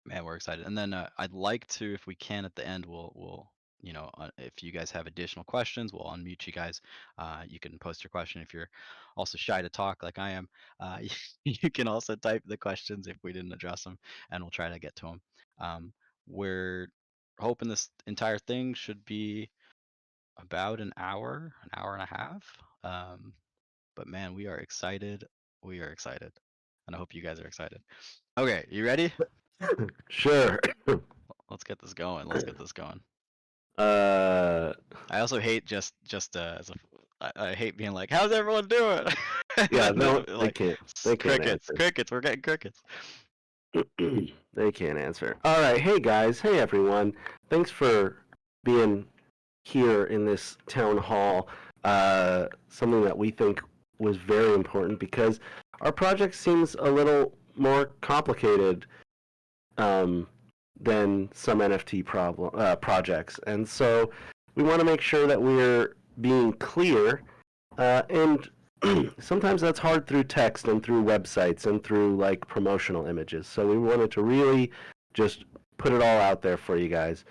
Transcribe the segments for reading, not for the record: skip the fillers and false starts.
Man, we're excited. And then I'd like to, if we can, at the end, we'll if you guys have additional questions, we'll unmute you guys. You can post your question if you're also shy to talk like I am. You can also type the questions if we didn't address them, and we'll try to get to them. We're hoping this entire thing should be about an hour and a half. But man, we are excited. We are excited, and I hope you guys are excited. Okay, you ready? Sure. Let's get this going. Let's get this going. uh, I also hate just as a I hate being like, how's everyone doing? And yeah, then no, they like can't. They can't crickets, answer. crickets. We're getting crickets. They can't answer. All right, hey guys, hey everyone. Thanks for being here in this town hall. Something that we think was very important because our project seems a little more complicated um, than some NFT projects, and so we want to make sure that we're being clear. And sometimes that's hard through text and through websites and through like promotional images. So we wanted to really just put it all out there for you guys.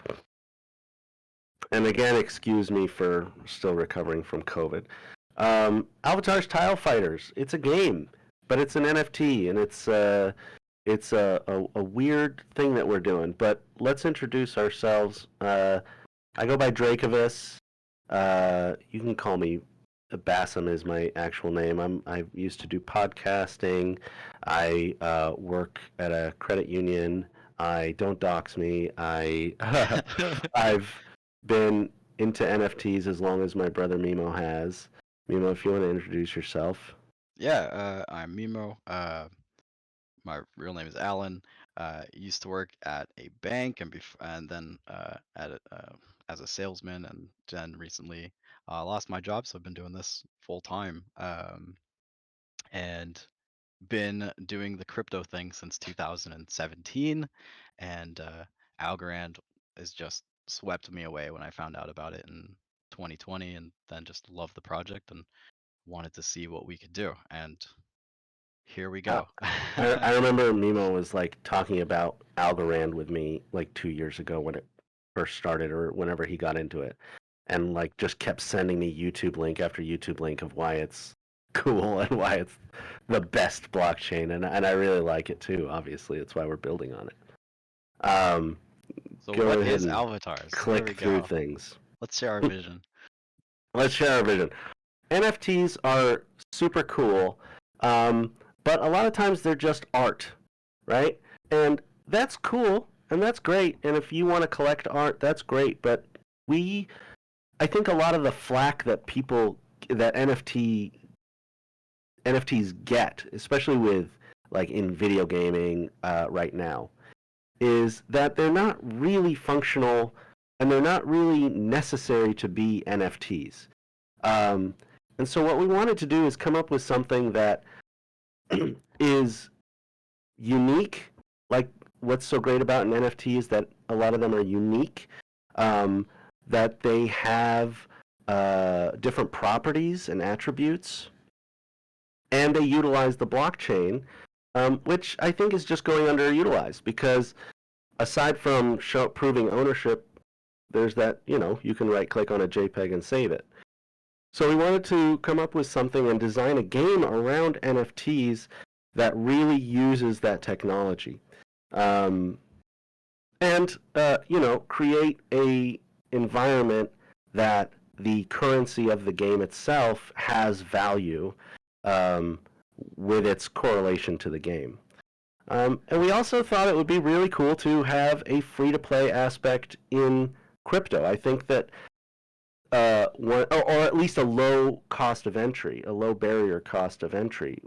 And again, excuse me for still recovering from COVID. Alvatars Tile Fighters. It's a game, but it's an NFT, and it's a weird thing that we're doing. But let's introduce ourselves. I go by Dracovis. You can call me Bassam is my actual name. I used to do podcasting. I work at a credit union. I don't dox me. I've been into NFTs as long as my brother Mimo has. Mimo, if you want to introduce yourself. Yeah, I'm Mimo. My real name is Alan. Used to work at a bank and then as a salesman, and then recently lost my job, so I've been doing this full time. And been doing the crypto thing since 2017, and Algorand has just swept me away when I found out about it in 2020, and then just loved the project and wanted to see what we could do. And here we Uh, go. I remember Mimo was like talking about Algorand with me like 2 years ago when it first started or whenever he got into it, and like just kept sending me YouTube link after YouTube link of why it's cool and why it's the best blockchain, and I really like it too. Obviously, it's why we're building on it. So Go what ahead is and Alvatars? There click we through go. things. Let's share our vision. Let's share our vision. NFTs are super cool, um, but a lot of times they're just art, right? And that's cool and that's great. And if you want to collect art, that's great. But I think a lot of the flack that NFTs get, especially with like in video gaming right now, is that they're not really functional and they're not really necessary to be NFTs. Um, and so what we wanted to do is come up with something that is unique. Like what's so great about an NFT is that a lot of them are unique, um, that they have different properties and attributes, and they utilize the blockchain, which I think is just going underutilized because aside from proving ownership, there's that, you can right click on a JPEG and save it. So we wanted to come up with something and design a game around NFTs that really uses that technology, um, and create a environment that the currency of the game itself has value um, with its correlation to the game. And we also thought it would be really cool to have a free-to-play aspect in crypto. I think that or at least a low cost of entry, a low barrier cost of entry.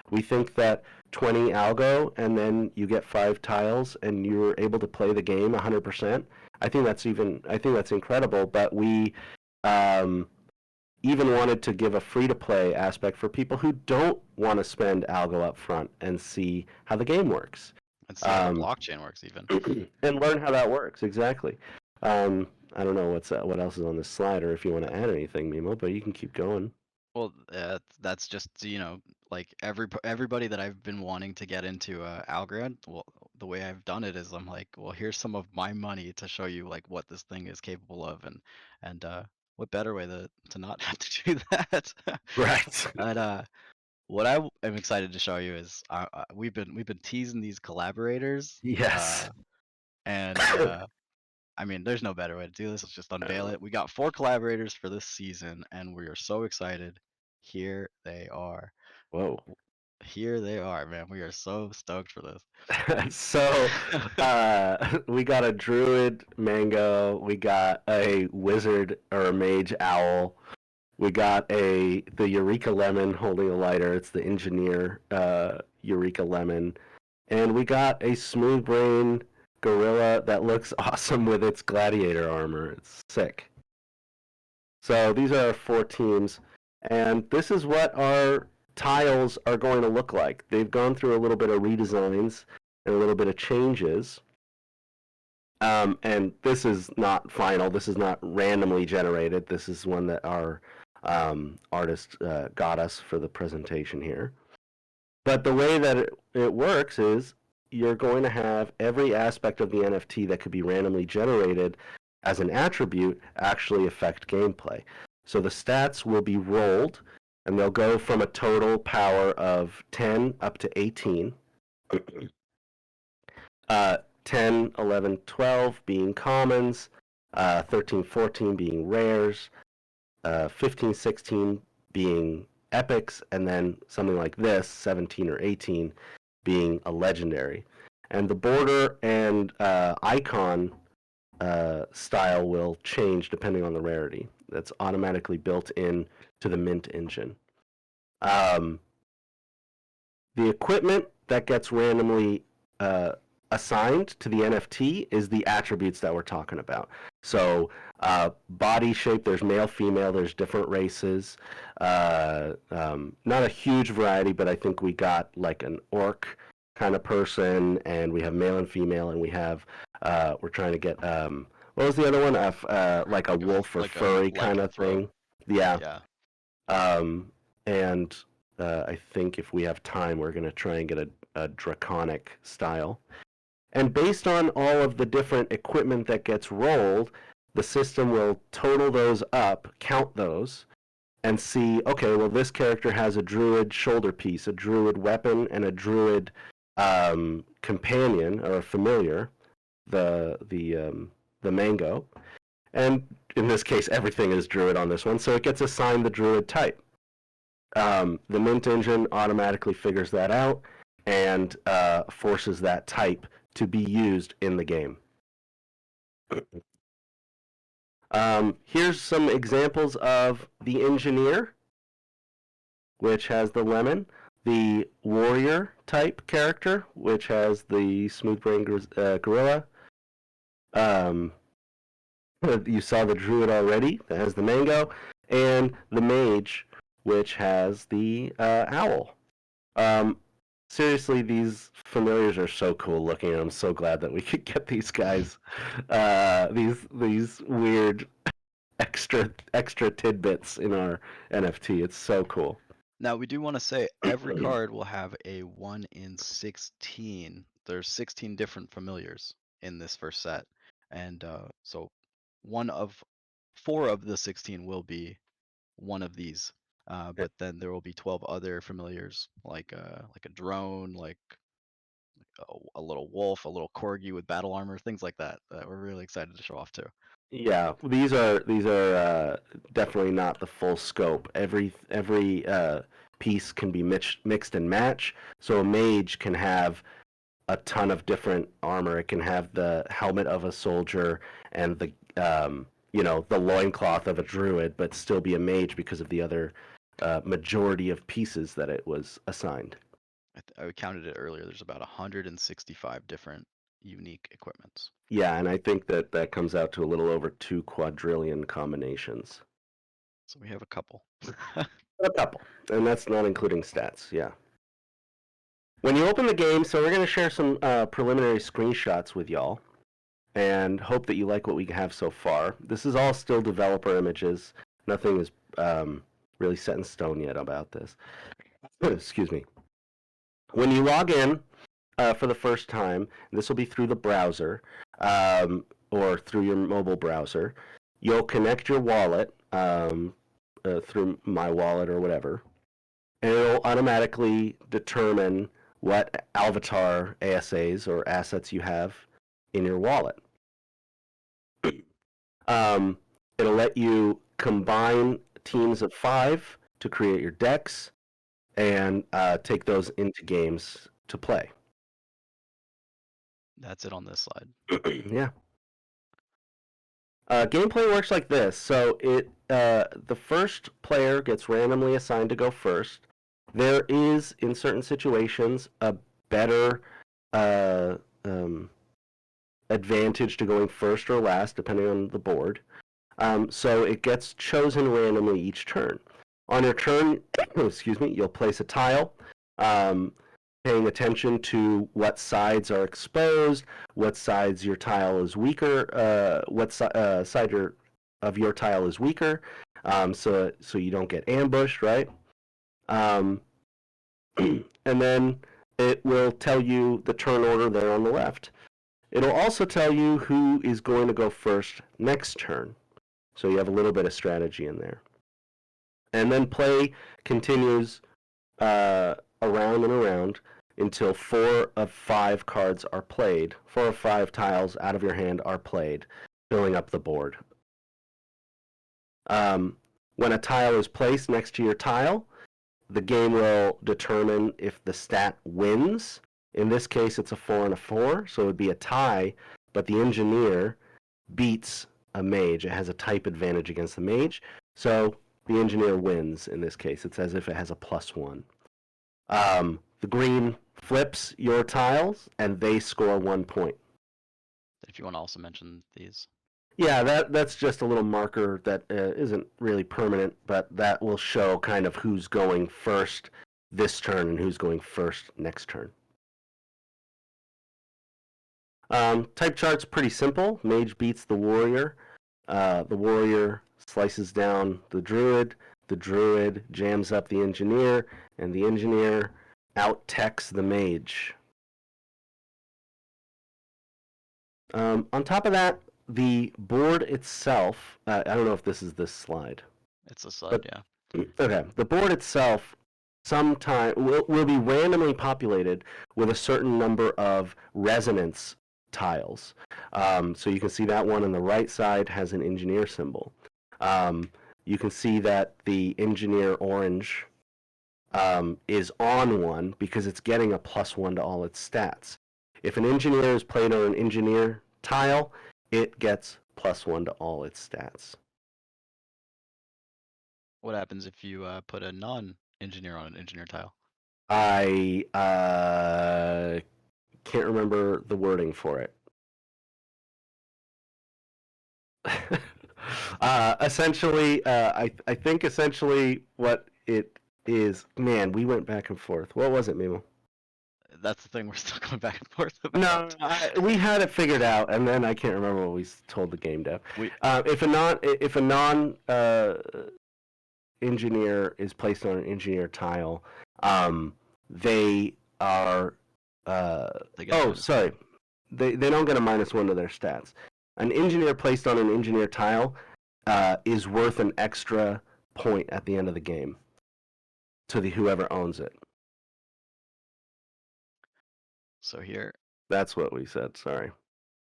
We think that 20 algo and then you get 5 tiles and you're able to play the game 100%. I think that's incredible. But we um, even wanted to give a free to play aspect for people who don't want to spend algo up front and see how the game works. And see how the Um, blockchain works even. and learn how that works exactly. I don't know what else is on this slide, or if you want to add anything, Mimo, but you can keep going. Well, that's just, like everybody that I've been wanting to get into Algorand. Well, the way I've done it is I'm like, well, here's some of my money to show you like what this thing is capable of, and what better way to not have to do that? Right. But what am excited to show you is we've been teasing these collaborators, Yes. uh, and I mean, there's no better way to do this. Let's just unveil it. We got 4 collaborators for this season, and we are so excited. Here they are. Whoa. Here they are, man. We are so stoked for this. So, we got a druid mango, we got a wizard or a mage owl, we got the Eureka Lemon holding a lighter. It's the engineer Eureka Lemon, and we got a smooth brain gorilla that looks awesome with its gladiator armor. It's sick. So these are our 4 teams, and this is what our tiles are going to look like. They've gone through a little bit of redesigns and a little bit of changes. And this is not final. This is not randomly generated. This is one that our artist got us for the presentation here. But the way that it works is you're going to have every aspect of the NFT that could be randomly generated as an attribute actually affect gameplay. So the stats will be rolled, and they'll go from a total power of 10 up to 18. 10, 11, 12 being commons, 13, 14 being rares, 15, 16 being epics, and then something like this, 17 or 18, being a legendary. And the border and icon style will change depending on the rarity. That's automatically built in to the Mint engine. The equipment that gets randomly assigned to the NFT is the attributes that we're talking about. So body shape, there's male, female, there's different races. Not a huge variety, but I think we got like an orc kind of person, and we have male and female, and we have, we're trying to get, what was the other one? Like a wolf or Like a furry kind of lycanthrope. thing. Yeah. Yeah. And I think if we have time, we're going to try and get a draconic style. And based on all of the different equipment that gets rolled, the system will total those up, count those, and see, okay, well, this character has a druid shoulder piece, a druid weapon, and a druid companion or a familiar, the mango. And in this case, everything is druid on this one, so it gets assigned the druid type. The Mint engine automatically figures that out and forces that type to be used in the game. Here's some examples of the engineer, which has the lemon, the warrior type character, which has the smooth brain gorilla. You saw the druid already, that has the mango, and the mage, which has the owl. Seriously, these familiars are so cool looking, and I'm so glad that we could get these guys, these weird extra tidbits in our NFT. It's so cool. Now we do want to say every card will have a 1 in 16. There's 16 different familiars in this first set, and so one of 4 of the 16 will be one of these. But then there will be 12 other familiars, like a drone, like a little wolf, a little corgi with battle armor, things like that. That we're really excited to show off too. Yeah, these are definitely not the full scope. Every piece can be mixed and match. So a mage can have a ton of different armor. It can have the helmet of a soldier and the the loincloth of a druid, but still be a mage because of the other majority of pieces that it was assigned. I counted it earlier. There's about 165 different unique equipments. Yeah, and I think that comes out to a little over 2 quadrillion combinations. So we have a couple. A couple, and that's not including stats. Yeah. When you open the game, so we're going to share some preliminary screenshots with y'all, and hope that you like what we have so far. This is all still developer images. Nothing is really set in stone yet about this. Excuse me. When you log in for the first time, this will be through the browser or through your mobile browser. You'll connect your wallet through My Wallet or whatever, and it'll automatically determine what Alvatar ASAs or assets you have in your wallet. It'll let you combine teams of 5 to create your decks and take those into games to play. That's it on this slide. Yeah. Gameplay works like this. So the first player gets randomly assigned to go first. There is, in certain situations, a better advantage to going first or last, depending on the board. So it gets chosen randomly each turn. On your turn, excuse me, you'll place a tile, paying attention to what sides are exposed, what sides your tile is weaker, what side of your tile is weaker, so you don't get ambushed, right? And then it will tell you the turn order there on the left. It'll also tell you who is going to go first next turn. So you have a little bit of strategy in there. And then play continues around and around until 4 of 5 cards are played. 4 of 5 tiles out of your hand are played, filling up the board. When a tile is placed next to your tile, the game will determine if the stat wins. In this case, it's a 4 and a 4, so it would be a tie, but the engineer beats a mage. It has a type advantage against the mage, so the engineer wins in this case. It's as if it has a +1. The green flips your tiles, and they score 1 point. If you want to also mention these. Yeah, that's just a little marker that isn't really permanent, but that will show kind of who's going first this turn and who's going first next turn. Type chart's pretty simple. Mage beats the warrior. The warrior slices down the druid jams up the engineer, and the engineer out-techs the mage. On top of that, the board itself, I don't know if this is this slide. It's a slide, yeah. Okay. The board itself sometime will be randomly populated with a certain number of resonance tiles. So you can see that one on the right side has an engineer symbol. You can see that the engineer orange is on one because it's getting a +1 to all its stats. If an engineer is played on an engineer tile, it gets +1 to all its stats. What happens if you put a non-engineer on an engineer tile? I can't remember the wording for it. Essentially, I think essentially what it is. Man, we went back and forth. What was it, Mimo? That's the thing we're still going back and forth about. No, we had it figured out, and then I can't remember what we told the game dev. If a non engineer is placed on an engineer tile, they are. They don't get a -1 to their stats. An engineer placed on an engineer tile is worth an extra point at the end of the game to whoever owns it. So here. That's what we said. Sorry.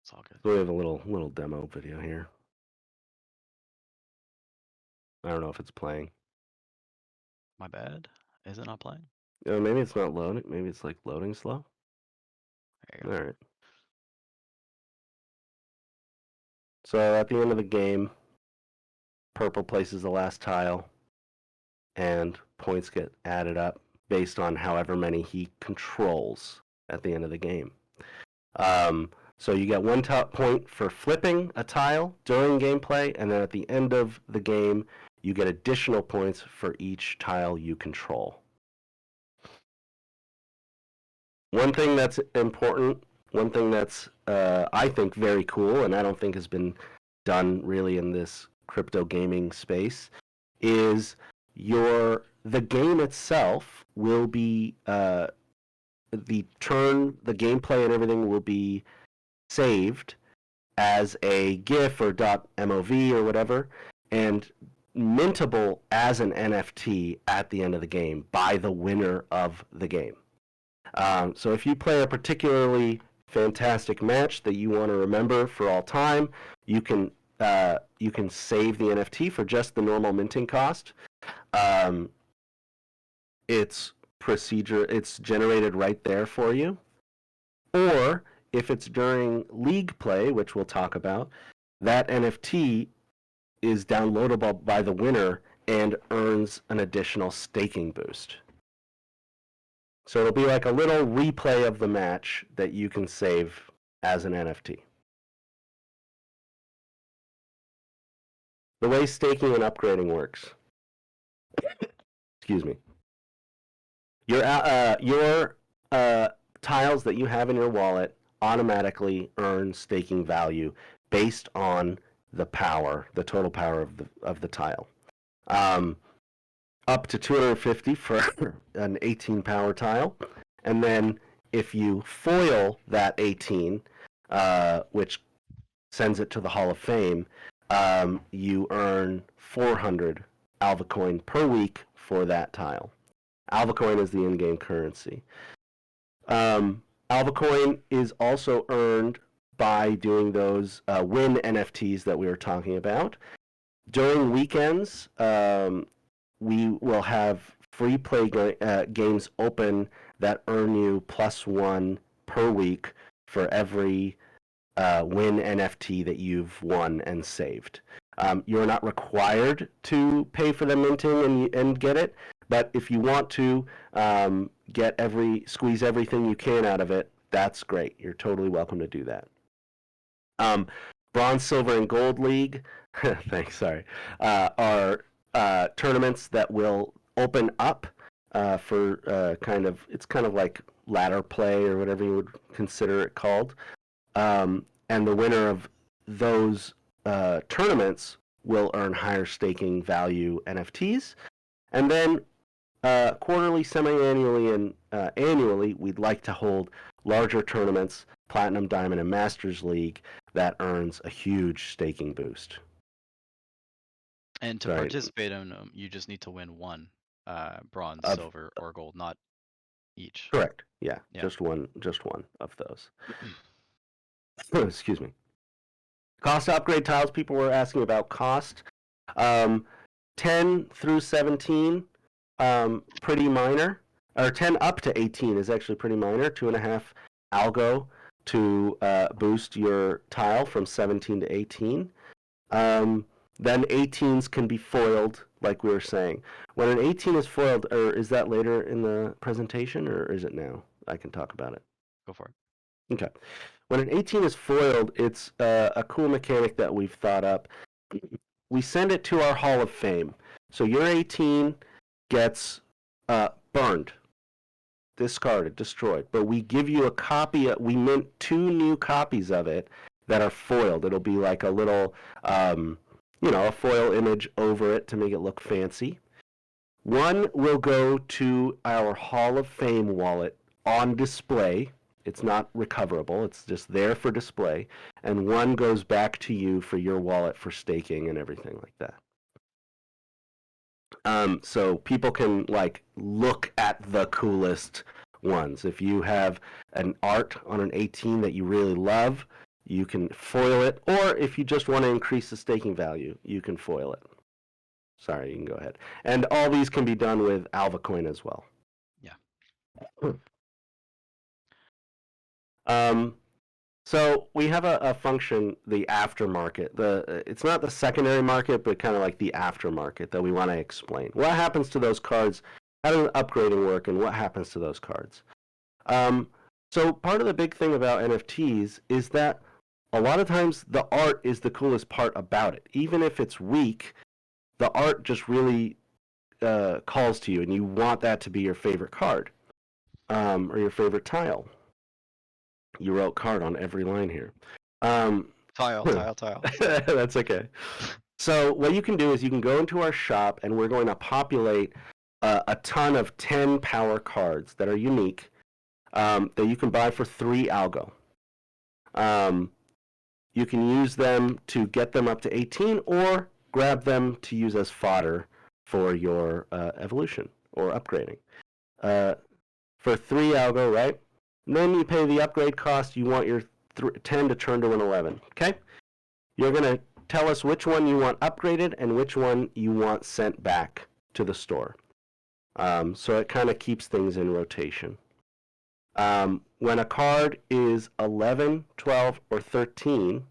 It's all good. So we have a little demo video here. I don't know if it's playing. My bad. Is it not playing? Maybe it's not loading. Maybe it's like loading slow. There you go. All right. So at the end of the game, purple places the last tile, and points get added up based on however many he controls at the end of the game. So you get 1 point for flipping a tile during gameplay, and then at the end of the game, you get additional points for each tile you control. One thing that's important, one thing that's I think very cool, and I don't think has been done really in this crypto gaming space, is the game itself will be the gameplay and everything will be saved as a GIF or .mov or whatever, and mintable as an NFT at the end of the game by the winner of the game. So if you play a particularly fantastic match that you want to remember for all time, you can save the NFT for just the normal minting cost. It's generated right there for you. Or if it's during league play, which we'll talk about, that NFT is downloadable by the winner and earns an additional staking boost. So it'll be like a little replay of the match that you can save as an NFT. The way staking and upgrading works. Excuse me. Your tiles that you have in your wallet automatically earn staking value based on the total power of the tile. Up to 250 for an 18 power tile, and then if you foil that 18, which sends it to the Hall of Fame, you earn 400 Alvacoin per week for that tile. Alvacoin is the in-game currency. Alvacoin is also earned by doing those win NFTs that we were talking about. During weekends, we will have free play games open that earn you +1 per week for every win NFT that you've won and saved. You're not required to pay for the minting and get it, but if you want to squeeze everything you can out of it, that's great. You're totally welcome to do that. Bronze, Silver, and Gold League, thanks, sorry, are tournaments that will open up for it's kind of like ladder play or whatever you would consider it called. And the winner of those tournaments will earn higher staking value NFTs. And then quarterly, semi-annually, and annually, we'd like to hold larger tournaments, Platinum, Diamond, and Masters League, that earns a huge staking boost. And to participate in them, you just need to win one bronze, silver, or gold, not each. Correct. Yeah. Just one of those. Excuse me. Cost to upgrade tiles. People were asking about cost. 10 through 17, pretty minor. Or 10 up to 18 is actually pretty minor. 2.5 algo to boost your tile from 17 to 18. Then 18s can be foiled, like we were saying. When an 18 is foiled, or is that later in the presentation, or is it now? I can talk about it. Go for it. Okay. When an 18 is foiled, it's a cool mechanic that we've thought up. We send it to our Hall of Fame. So your 18 gets burned, discarded, destroyed. But we give you a copy. We mint 2 new copies of it that are foiled. It'll be like a little, a foil image over it to make it look fancy. One will go to our Hall of Fame wallet on display. It's not recoverable. It's just there for display. And one goes back to you for your wallet for staking and everything like that. So people can look at the coolest ones. If you have an art on an 18 that you really love, you can foil it. Or if you just want to increase the staking value, you can foil it. Sorry, you can go ahead. And all these can be done with Alvacoin as well. Yeah. So we have a function, the aftermarket. It's not the secondary market, but kind of like the aftermarket that we want to explain. What happens to those cards? How does upgrading work, and what happens to those cards? So part of the big thing about NFTs is that a lot of times the art is the coolest part about it. Even if it's weak, the art just really calls to you, and you want that to be your favorite card or your favorite tile. You wrote card on every line here. Tile. That's okay. So what you can do is you can go into our shop, and we're going to populate a ton of 10 power cards that are unique, that you can buy for 3 algo. Um, you can use them to get them up to 18, or grab them to use as fodder for your evolution or upgrading. Uh, for 3 algo, right? And then you pay the upgrade cost. You want your 10 to turn to an 11. Okay? You're going to tell us which one you want upgraded and which one you want sent back to the store. So it kind of keeps things in rotation. When a card is 11, 12, or 13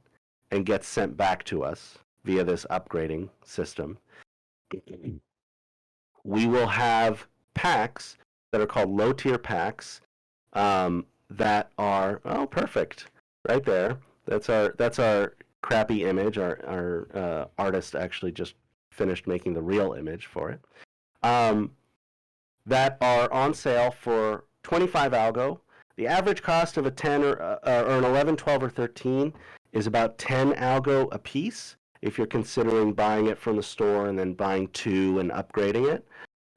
and gets sent back to us via this upgrading system, we will have packs that are called low tier packs, that are, oh, perfect, right there. That's our crappy image. Our artist actually just finished making the real image for it. That are on sale for 25 algo. The average cost of a 10 or an 11, 12, or 13 is about 10 algo a piece if you're considering buying it from the store and then buying 2 and upgrading it.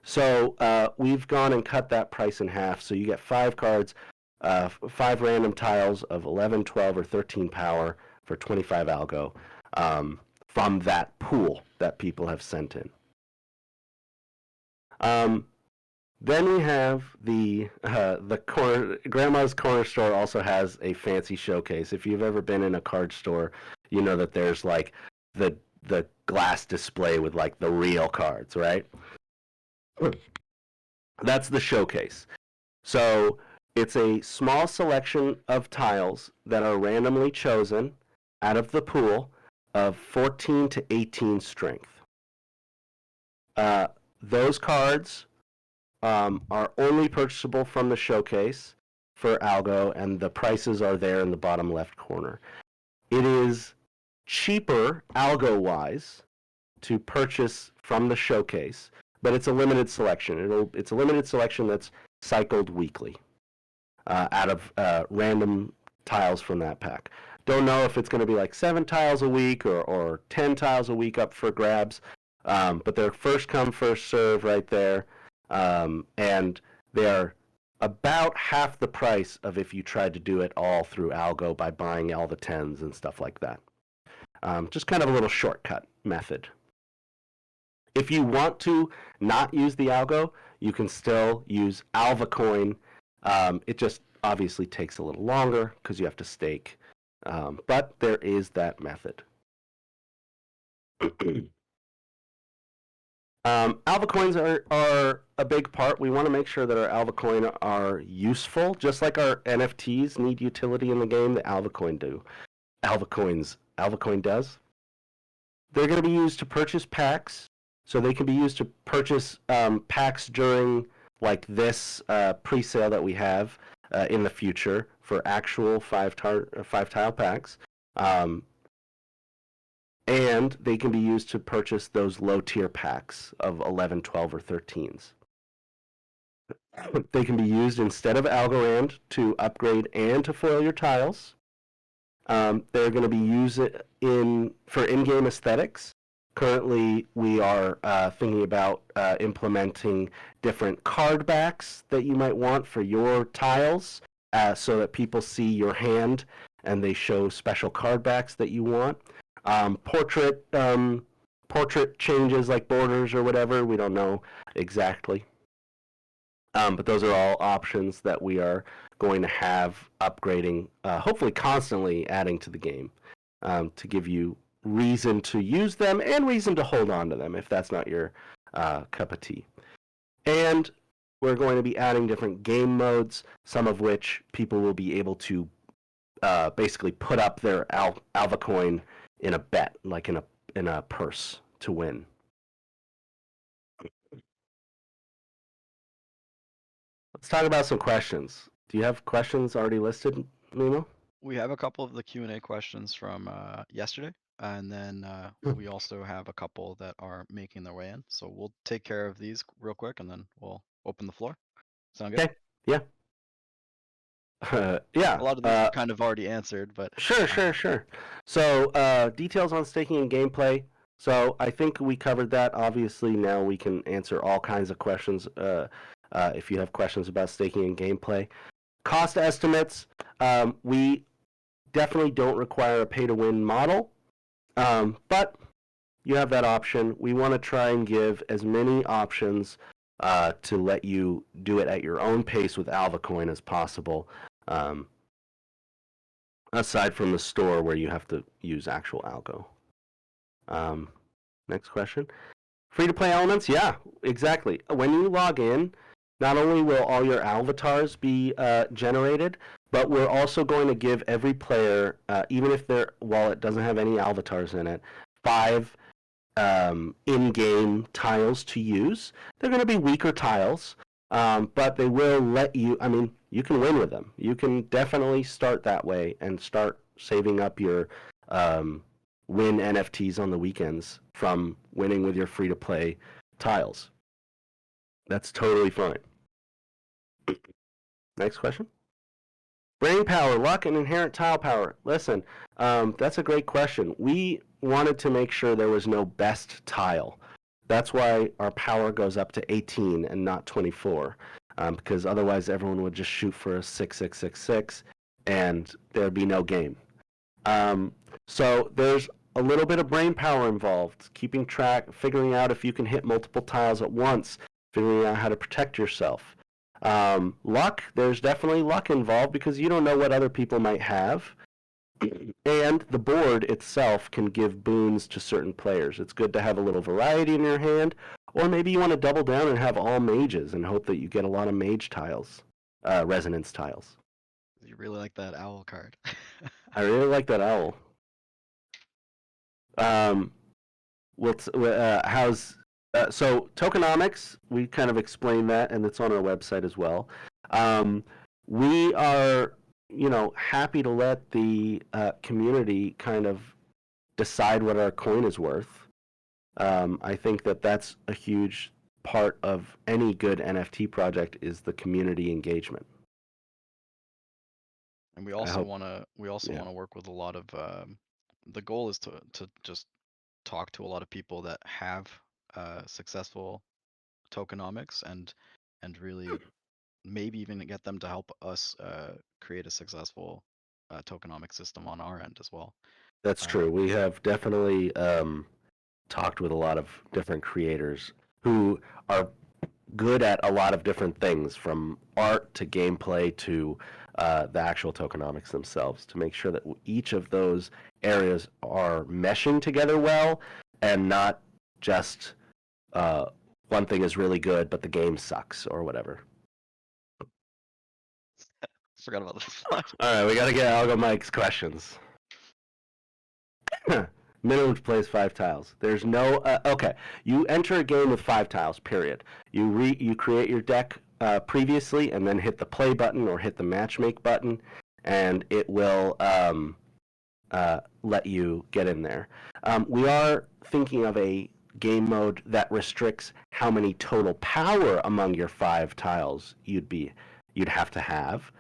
So we've gone and cut that price in half. So you get 5 cards, 5 random tiles of 11, 12, or 13 power for 25 algo, from that pool that people have sent in. Then we have the Grandma's Corner Store also has a fancy showcase. If you've ever been in a card store, you know that there's like the glass display with like the real cards, right? That's the showcase. So it's a small selection of tiles that are randomly chosen out of the pool of 14 to 18 strength. Those cards are only purchasable from the showcase for algo, and the prices are there in the bottom left corner. It is cheaper algo-wise to purchase from the showcase, but it's a limited selection. It's a limited selection that's cycled weekly, out of random tiles from that pack. Don't know if it's going to be like 7 tiles a week or 10 tiles a week up for grabs, but they're first come, first serve right there. And they are about half the price of if you tried to do it all through algo by buying all the 10s and stuff like that. Just kind of a little shortcut method. If you want to not use the algo, you can still use Alvacoin. It just obviously takes a little longer because you have to stake, but there is that method. Alvacoins are a big part. We want to make sure that our Alvacoin are useful, just like our NFTs need utility in the game. The Alvacoin does. They're going to be used to purchase packs, so they can be used to purchase packs during like this pre-sale that we have in the future for actual 5-tile packs. And they can be used to purchase those low-tier packs of 11, 12, or 13s. They can be used instead of Algorand to upgrade and to foil your tiles. They're going to be used for in-game aesthetics. Currently, we are thinking about implementing different card backs that you might want for your tiles, so that people see your hand and they show special card backs that you want. Portrait changes like borders or whatever, we don't know exactly. But those are all options that we are going to have upgrading, hopefully constantly adding to the game, to give you reason to use them and reason to hold on to them if that's not your cup of tea. And we're going to be adding different game modes, some of which people will be able to basically put up their Alvacoin in a bet, like in a purse to win. Let's talk about some questions. Do you have questions already listed, Mimo? We have a couple of the Q&A questions from yesterday, and then we also have a couple that are making their way in. So we'll take care of these real quick, and then we'll open the floor. Sound good? Okay. Yeah. Yeah. A lot of these are kind of already answered, but Sure. So, details on staking and gameplay. So I think we covered that. Obviously, now we can answer all kinds of questions if you have questions about staking and gameplay. Cost estimates. We definitely don't require a pay-to-win model, but you have that option. We want to try and give as many options to let you do it at your own pace with Alvacoin as possible, aside from the store where you have to use actual algo. Next question. Free-to-play elements? Yeah, exactly. When you log in, not only will all your Alvatars be generated, but we're also going to give every player, even if their wallet doesn't have any Alvatars in it, 5 in-game tiles to use. They're going to be weaker tiles, but they will let you, I mean, you can win with them. You can definitely start that way and start saving up your win NFTs on the weekends from winning with your free-to-play tiles. That's totally fine. Next question. Brain power, luck, and inherent tile power. Listen, that's a great question. We wanted to make sure there was no best tile. That's why our power goes up to 18 and not 24, because otherwise everyone would just shoot for a 6-6-6-6, and there'd be no game. So there's a little bit of brain power involved, keeping track, figuring out if you can hit multiple tiles at once, figuring out how to protect yourself. Luck, there's definitely luck involved because you don't know what other people might have. And the board itself can give boons to certain players. It's good to have a little variety in your hand, or maybe you want to double down and have all mages and hope that you get a lot of mage tiles, resonance tiles. You really like that owl card. I really like that owl. So tokenomics, we kind of explained that, and it's on our website as well. We are, happy to let the community kind of decide what our coin is worth. I think that that's a huge part of any good NFT project is the community engagement. And we also want to work with a lot of the goal is to just talk to a lot of people that have successful tokenomics and really maybe even get them to help us create a successful tokenomic system on our end as well. That's true. We have definitely talked with a lot of different creators who are good at a lot of different things, from art to gameplay to the actual tokenomics themselves, to make sure that each of those areas are meshing together well and not just one thing is really good but the game sucks or whatever. Forgot about this one. All right, we got to get Algo Mike's questions. Minimum plays 5 tiles. There's no okay. You enter a game with 5 tiles. Period. You create your deck previously, and then hit the play button or hit the matchmake button, and it will let you get in there. We are thinking of a game mode that restricts how many total power among your 5 tiles you'd have to have,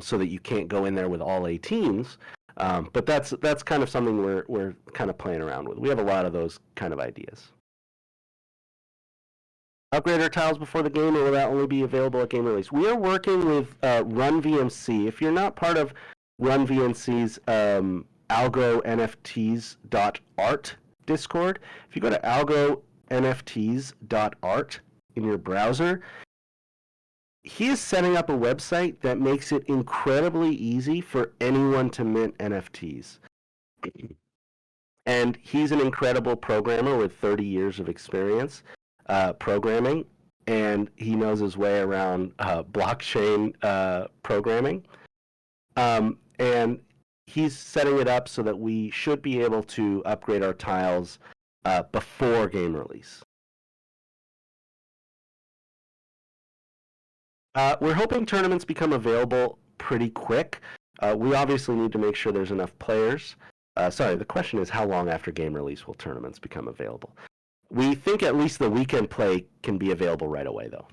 so that you can't go in there with all 18s. But that's kind of something we're kind of playing around with. We have a lot of those kind of ideas. Upgrade our tiles before the game, or will that only be available at game release? We are working with Run VMC. If you're not part of Run VMC's algonfts.art Discord, if you go to algonfts.art in your browser, he is setting up a website that makes it incredibly easy for anyone to mint NFTs. And he's an incredible programmer with 30 years of experience programming, and he knows his way around blockchain programming. And he's setting it up so that we should be able to upgrade our tiles before game release. We're hoping tournaments become available pretty quick. We obviously need to make sure there's enough players. Sorry, the question is how long after game release will tournaments become available? We think at least the weekend play can be available right away, though.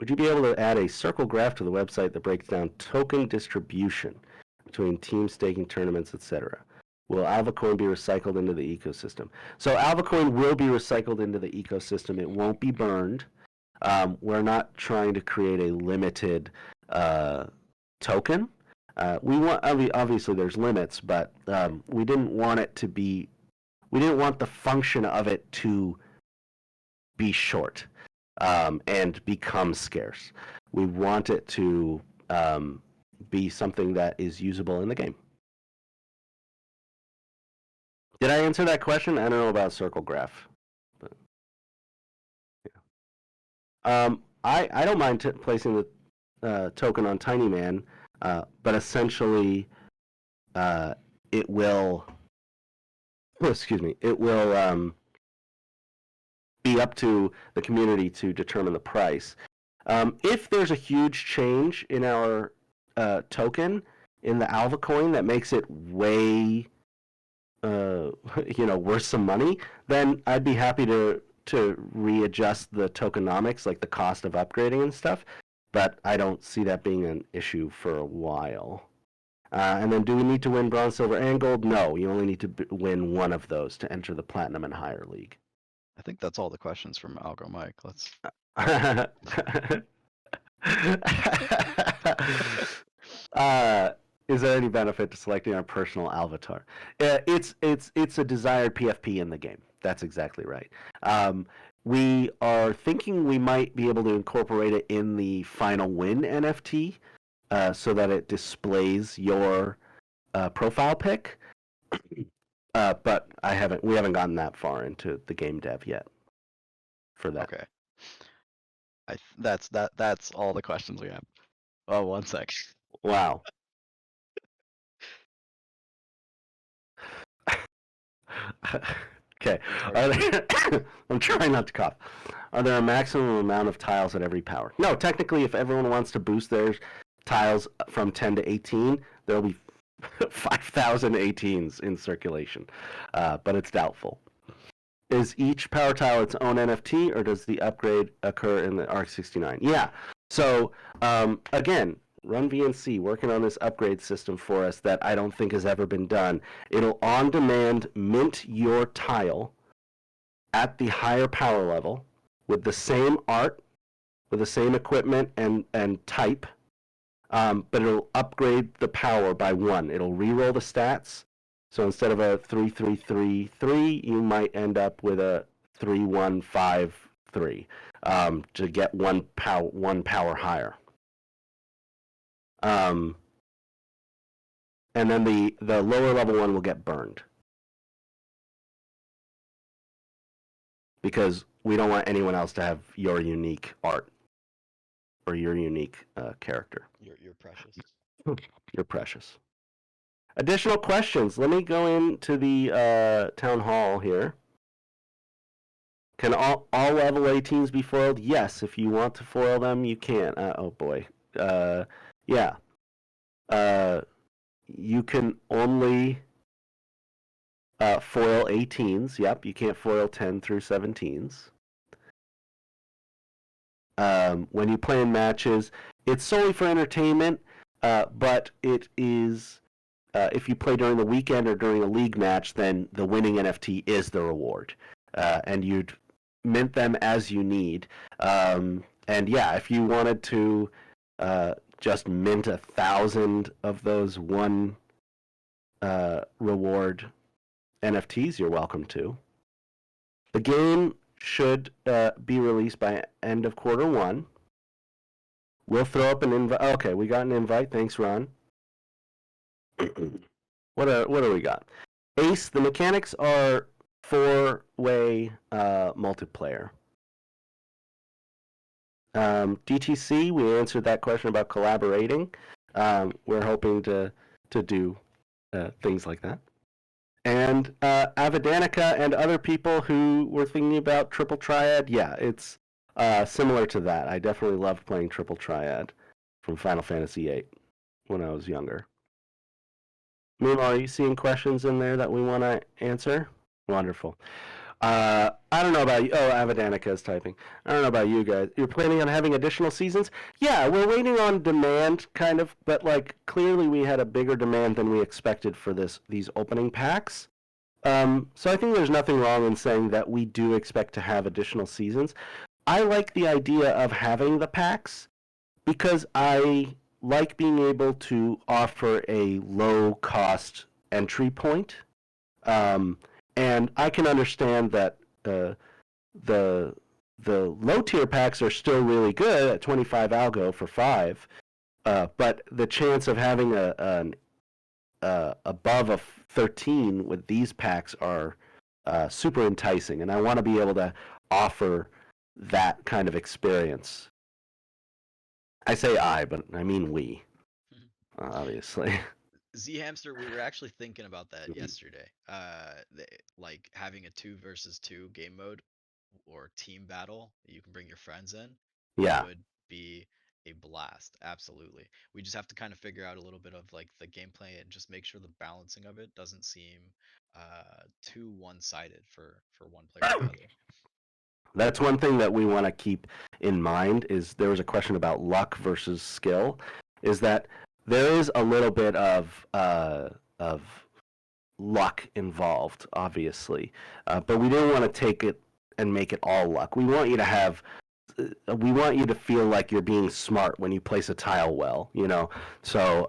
Would you be able to add a circle graph to the website that breaks down token distribution between team staking tournaments, etc.? Will Alvacoin be recycled into the ecosystem? So Alvacoin will be recycled into the ecosystem. It won't be burned. We're not trying to create a limited token. We want obviously there's limits, but we didn't want it to be. We didn't want the function of it to be short and become scarce. We want it to be something that is usable in the game. Did I answer that question? I don't know about circle graph. But, yeah. I don't mind placing the token on Tiny Man, but essentially it will, excuse me, it will be up to the community to determine the price. If there's a huge change in our token in the Alvacoin that makes it way worth some money, then I'd be happy to readjust the tokenomics, like the cost of upgrading and stuff. But I don't see that being an issue for a while. And then, do we need to win bronze, silver, and gold? No, you only need to win one of those to enter the platinum and higher league. I think that's all the questions from Algo Mike. Let's. Is there any benefit to selecting our personal avatar? It's a desired PFP in the game. That's exactly right. We are thinking we might be able to incorporate it in the final win NFT so that it displays your profile pic. But we haven't gotten that far into the game dev yet for that. Okay. That's all the questions we have. Oh, 1 sec. Wow. Okay. I'm trying not to cough. Are there a maximum amount of tiles at every power? No, technically, if everyone wants to boost their tiles from 10 to 18, there'll be 5,000 18s in circulation, but it's doubtful. Is each power tile its own NFT, or does the upgrade occur in the ARC-69? Yeah. So, again, Run VNC working on this upgrade system for us that I don't think has ever been done. It'll on-demand mint your tile at the higher power level with the same art, with the same equipment and type, but it'll upgrade the power by 1. It'll re-roll the stats. So instead of a 3-3-3-3, you might end up with a 3-1-5-3 to get one power higher. And then the lower level one will get burned. Because we don't want anyone else to have your unique art or your unique character. You're precious. You're precious. Additional questions. Let me go into the town hall here. Can all level 18s be foiled? Yes, if you want to foil them, you can. Oh boy. Yeah. You can only foil 18s. Yep, you can't foil 10 through 17s. When you play in matches, it's solely for entertainment, but it is, if you play during the weekend or during a league match, then the winning NFT is the reward. And you'd mint them as you need. And yeah, if you wanted to just mint 1,000 of those one reward NFTs, you're welcome to. The game should be released by end of Q1. We'll throw up an invite. Okay, we got an invite. Thanks, Ron. What do we got? Ace, the mechanics are 4-way multiplayer. DTC, we answered that question about collaborating. We're hoping to do things like that. And Avadanica and other people who were thinking about Triple Triad, yeah, it's similar to that. I definitely loved playing Triple Triad from Final Fantasy VIII when I was younger. Meanwhile, are you seeing questions in there that we want to answer? Wonderful. I don't know about you. Oh, Avadanica is typing. I don't know about you guys. You're planning on having additional seasons? Yeah, we're waiting on demand, kind of, but like clearly we had a bigger demand than we expected for these opening packs. So I think there's nothing wrong in saying that we do expect to have additional seasons. I like the idea of having the packs because I like being able to offer a low cost entry point. Um, and I can understand that the the low tier packs are still really good at 25 algo for 5, but the chance of having an above a 13 with these packs are super enticing, and I want to be able to offer that kind of experience. I say I, but I mean we, obviously. Z Hamster, we were actually thinking about that yesterday. Like having a 2 versus 2 game mode or team battle, you can bring your friends in, Yeah. would be a blast. Absolutely. We just have to kind of figure out a little bit of like the gameplay and just make sure the balancing of it doesn't seem too one-sided for one player or the other. That's one thing that we want to keep in mind is there was a question about luck versus skill, is that there is a little bit of luck involved, obviously, but we didn't want to take it and make it all luck. We want you to have we want you to feel like you're being smart when you place a tile well, you know. So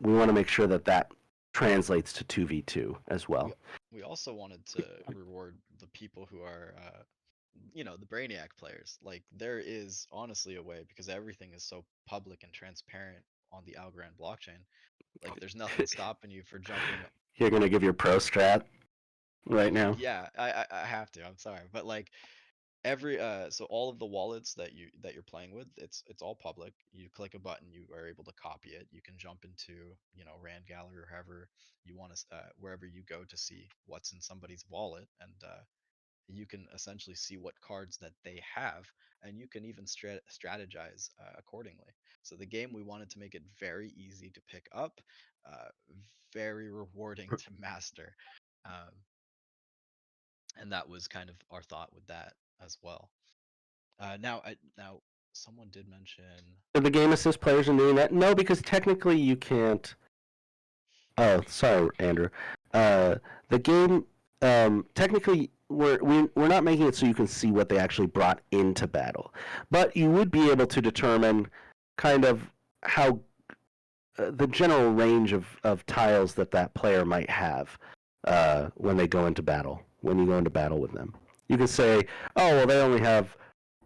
we want to make sure that that translates to 2v2 as We well. we also wanted to reward the people who are the brainiac players. Like there is honestly a way because everything is so public and transparent on the Algorand blockchain. Like there's nothing stopping you for jumping. You're going to give your pro strat right now? Yeah, I have to. I'm sorry, but like every so all of the wallets that you're playing with, it's all public. You click a button, you are able to copy it. You can jump into Rand Gallery or however you want to wherever you go to see what's in somebody's wallet, and you can essentially see what cards that they have, and you can even strategize accordingly. So the game, we wanted to make it very easy to pick up, uh, very rewarding to master, um, and that was kind of our thought with that as well. Now someone did mention. Are the game assist players in doing that? No, because technically you can't. Oh, sorry, Andrew. Uh, the game technically we're not making it so you can see what they actually brought into battle, but you would be able to determine kind of how the general range of tiles that that player might have when they go into battle. When you go into battle with them, you can say, "Oh, well, they only have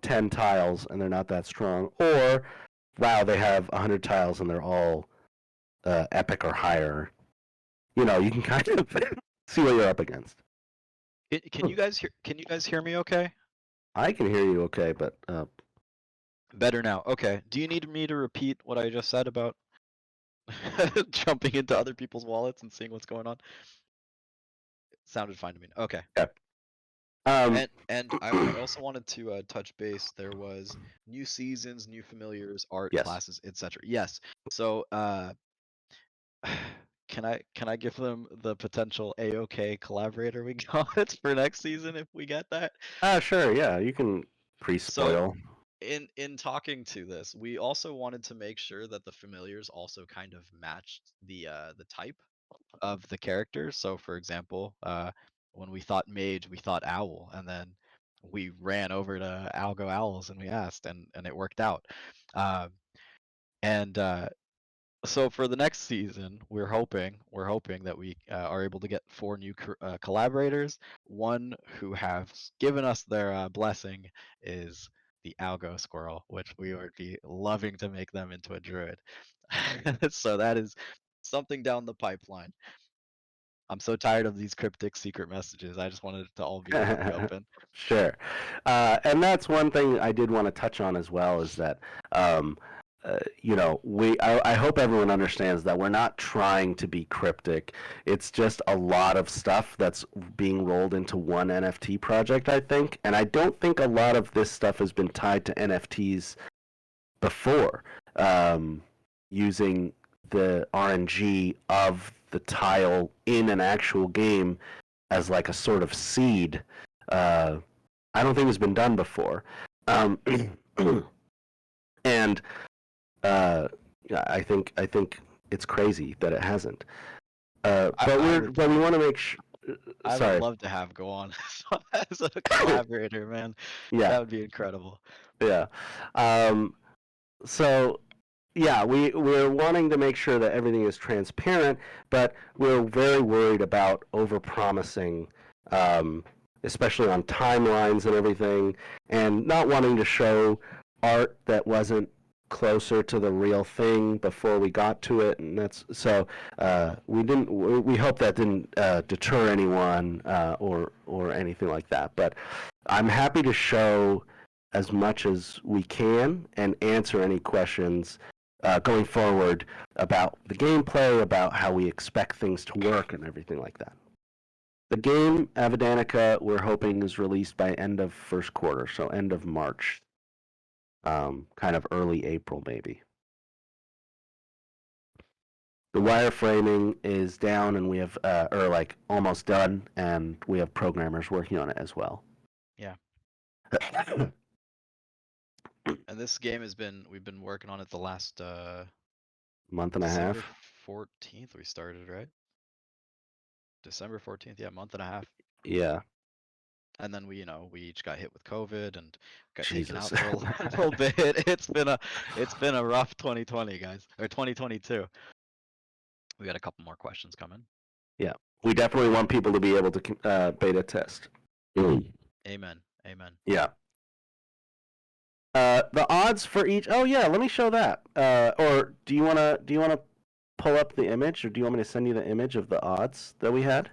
10 tiles and they're not that strong," or "Wow, they have 100 tiles and they're all epic or higher." You know, you can kind of see what you're up against. Can you guys hear? Can you guys hear me? Okay. I can hear you okay, but Better now. Okay. Do you need me to repeat what I just said about jumping into other people's wallets and seeing what's going on? It sounded fine to me. Okay. yeah. Um, And I also wanted to touch base. There was new seasons, new familiars, art yes. classes, etc. Yes. So can I give them the potential AOK collaborator we got for next season if we get that? Sure. Yeah, you can So pre-spoil. in talking to this, we also wanted to make sure that the familiars also kind of matched the type of the character. So for example, when we thought mage, we thought owl, and then we ran over to Algo Owls and we asked, and it worked out. Um, and So for the next season, we're hoping that we are able to get 4 new collaborators. One who has given us their blessing is the Algo Squirrel, which we would be loving to make them into a druid. So that is something down the pipeline. I'm so tired of these cryptic secret messages. I just wanted it to all be out in the open. Sure. And that's one thing I did want to touch on as well is that, I hope everyone understands that we're not trying to be cryptic. It's just a lot of stuff that's being rolled into one NFT project, I think. And I don't think a lot of this stuff has been tied to NFTs before, using the RNG of the tile in an actual game as like a sort of seed I don't think has been done before. Um, and uh, I think it's crazy that it hasn't. But I would we want to make I would sorry. love to have go on as a collaborator, man. Yeah, That would be incredible. yeah. Um, so yeah, we're wanting to make sure that everything is transparent, but we're very worried about overpromising, um, especially on timelines and everything, and not wanting to show art that wasn't closer to the real thing before we got to it, and that's so we didn't. We hope that didn't deter anyone or anything like that. But I'm happy to show as much as we can and answer any questions going forward about the gameplay, about how we expect things to work, and everything like that. The game Avadanica we're hoping is released by end of first quarter, so end of March, kind of early April maybe. The wireframing is down, and we have or like almost done, and we have programmers working on it as well. Yeah. And this game we've been working on it the last Month and a December half. 14th we started, right? December 14th, yeah, month and a half. Yeah. And then we each got hit with COVID and got taken Jesus. out for a little bit. It's been a rough 2020, guys, or 2022. We got a couple more questions coming. Yeah. We definitely want people to be able to beta test. Amen. Amen. Yeah. The odds for each. Oh yeah, let me show that. Or do you wanna pull up the image, or do you want me to send you the image of the odds that we had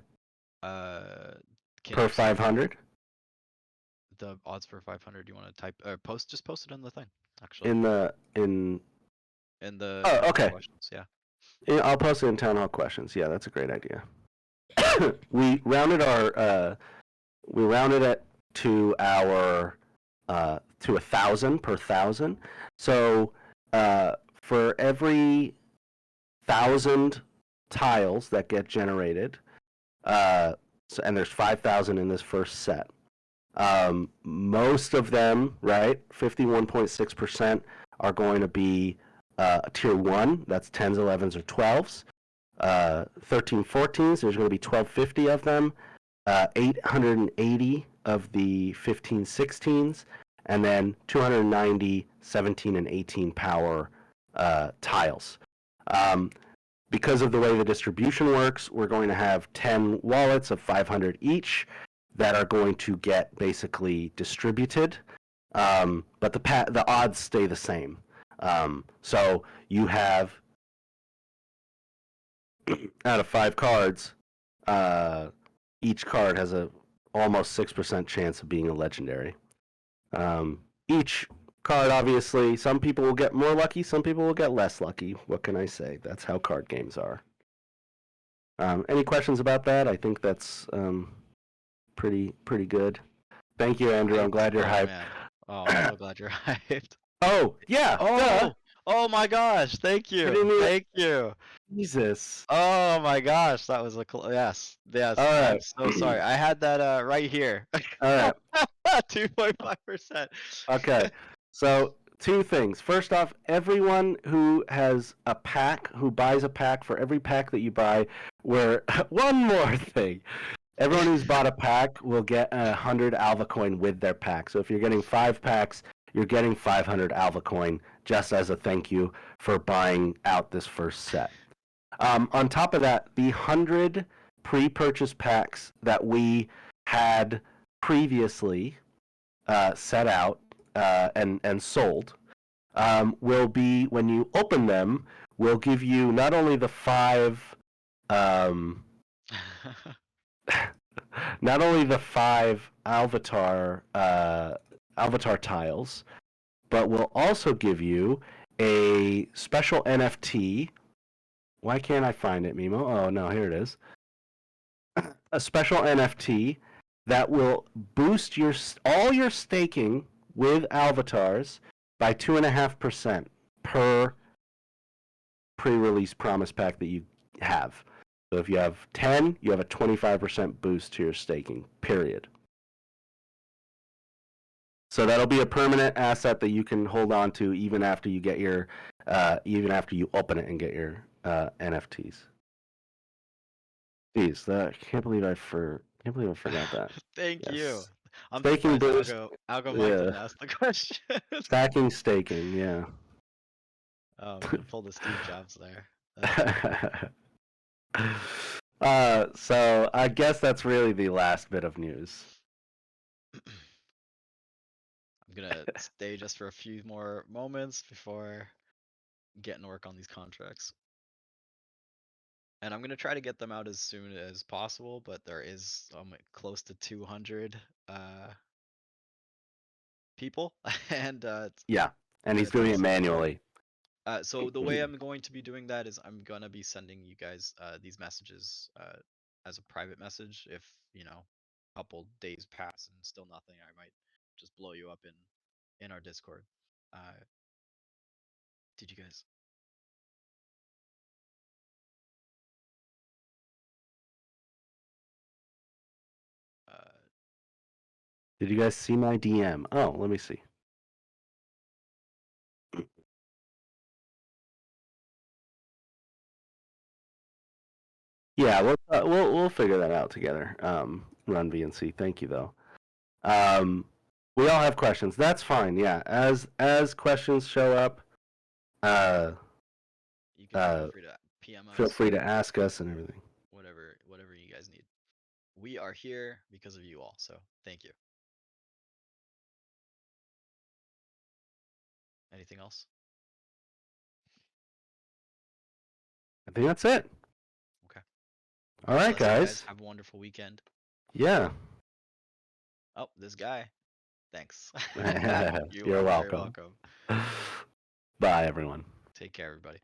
Can per you send 500 the odds for 500? You want to type or just post it in the thing, actually, in the in? in the Oh, town hall okay. questions. Yeah. Yeah, I'll post it in town hall questions. Yeah, that's a great idea. we rounded it to our to 1,000 per 1,000. So for every 1,000 tiles that get generated, and there's 5,000 in this first set. Most of them, right, 51.6% are going to be tier 1. That's 10s, 11s, or 12s. 13, 14s, there's going to be 1,250 of them. 880 of the 15, 16s. And then 290, 17, and 18 power tiles. Because of the way the distribution works, we're going to have 10 wallets of 500 each that are going to get basically distributed, but the odds stay the same. So you have out of 5 cards, each card has a almost 6% chance of being a legendary. Each card, obviously, some people will get more lucky, some people will get less lucky. What can I say? That's how card games are. Any questions about that? I think that's pretty good. Thank you, Andrew. I'm glad you're hyped. Man. Oh, I'm so glad you're hyped. Oh, yeah. Duh. Oh my gosh! Thank you. Thank you. Jesus. Oh my gosh, that was yes. All I'm right. so sorry. I had that right here. All right. 2.5%. Okay. So 2 things. First off, everyone who has a pack, who buys a pack, for every pack that you buy, one more thing. Everyone who's bought a pack will get 100 Alvacoin with their pack. So if you're getting 5 packs, you're getting 500 Alvacoin just as a thank you for buying out this first set. On top of that, the 100 pre-purchase packs that we had previously set out and sold will be, when you open them, will give you not only the 5 not only the 5 Alvatar tiles, but will also give you a special NFT. Why can't I find it, Mimo? Oh no, here it is. A special NFT that will boost all your staking with Alvatars by 2.5% per pre-release promise pack that you have. So if you have 10, you have a 25% boost to your staking, period. So that'll be a permanent asset that you can hold on to even after you get your, even after you open it and get your NFTs. Jeez, I can't believe I forgot that. Thank you. Yes, I'm staking surprised boost. Algo Mike Yeah, didn't ask the question. stacking staking. Yeah. Oh man, pull the Steve Jobs there. That's funny. So I guess that's really the last bit of news. I'm gonna stay just for a few more moments before getting to work on these contracts. And I'm gonna try to get them out as soon as possible, but there is close to 200 people, and Yeah, and he's gonna doing take it some time. manually. So the way I'm going to be doing that is I'm gonna be sending you guys these messages as a private message. If a couple days pass and still nothing, I might just blow you up in our Discord. Did you guys? Uh, Did you guys see my DM? Oh, let me see. Yeah, we'll figure that out together. Run VNC. Thank you though. Um, we all have questions. That's fine. Yeah, as questions show up, uh, you can feel uh, free to PM feel us, free to ask us and everything. whatever you guys need. We are here because of you all, so thank you. Anything else? I think that's it. Okay. All God right, bless you guys. guys. Have a wonderful weekend. Yeah. Oh, this guy. Thanks. You You're are very welcome. welcome. Bye, everyone. Take care, everybody.